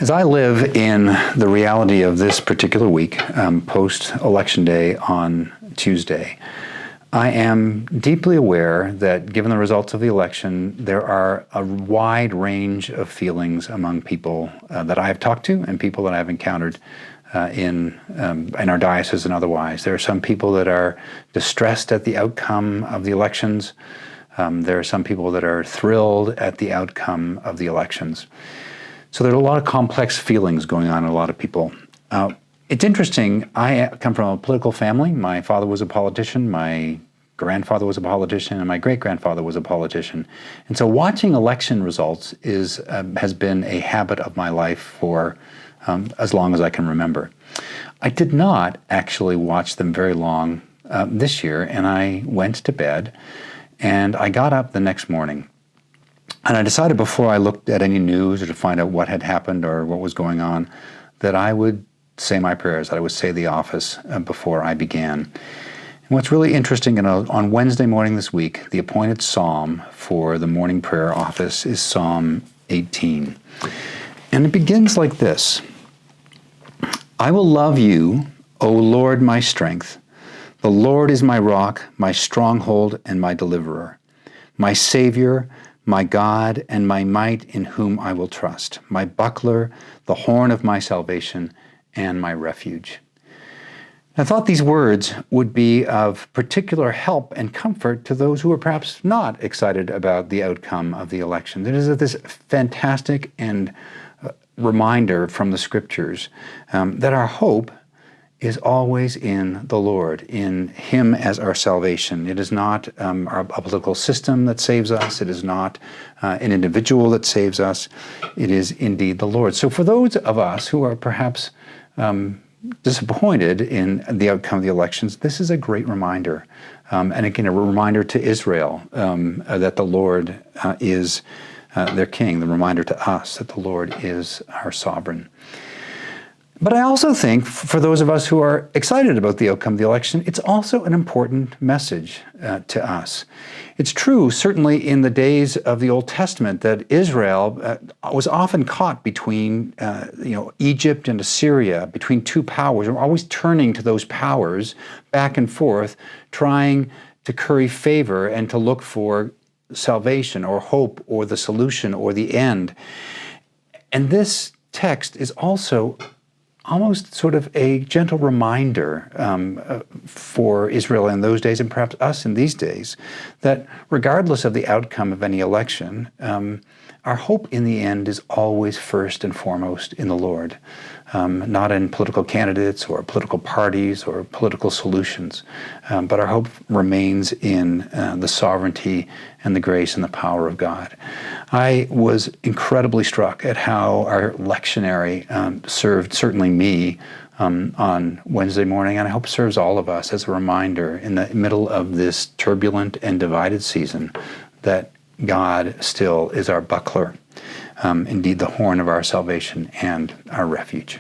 As I live in the reality of this particular week, post-Election Day on Tuesday, I am deeply aware that given the results of the election, there are a wide range of feelings among people that I have talked to and people that I've encountered in our diocese and otherwise. There are some people that are distressed at the outcome of the elections. There are some people that are thrilled at the outcome of the elections. So there are a lot of complex feelings going on in a lot of people. It's interesting, I come from a political family. My father was a politician, my grandfather was a politician, and my great-grandfather was a politician. And so watching election results has been a habit of my life for as long as I can remember. I did not actually watch them very long this year, and I went to bed, and I got up the next morning. And I decided before I looked at any news or to find out what had happened or what was going on, that I would say my prayers, that I would say the office before I began. And what's really interesting, on Wednesday morning this week, the appointed psalm for the morning prayer office is Psalm 18. And it begins like this: I will love you, O Lord, my strength. The Lord is my rock, my stronghold, and my deliverer, my Savior, my God, and my might, in whom I will trust, my buckler, the horn of my salvation, and my refuge. I thought these words would be of particular help and comfort to those who are perhaps not excited about the outcome of the election. It is this fantastic and reminder from the Scriptures that our hope is always in the Lord, in Him as our salvation. It is not a political system that saves us. It is not an individual that saves us. It is indeed the Lord. So for those of us who are perhaps disappointed in the outcome of the elections, this is a great reminder. And again, a reminder to Israel that the Lord is their king, the reminder to us that the Lord is our sovereign. But I also think for those of us who are excited about the outcome of the election, it's also an important message to us. It's true, certainly in the days of the Old Testament, that Israel was often caught between Egypt and Assyria, between two powers. We're always turning to those powers back and forth, trying to curry favor and to look for salvation or hope or the solution or the end. And this text is also almost sort of a gentle reminder for Israel in those days, and perhaps us in these days, that regardless of the outcome of any election, our hope in the end is always first and foremost in the Lord, not in political candidates or political parties or political solutions, but our hope remains in the sovereignty and the grace and the power of God. I was incredibly struck at how our lectionary served certainly me on Wednesday morning, and I hope serves all of us as a reminder in the middle of this turbulent and divided season that God still is our buckler, indeed the horn of our salvation and our refuge.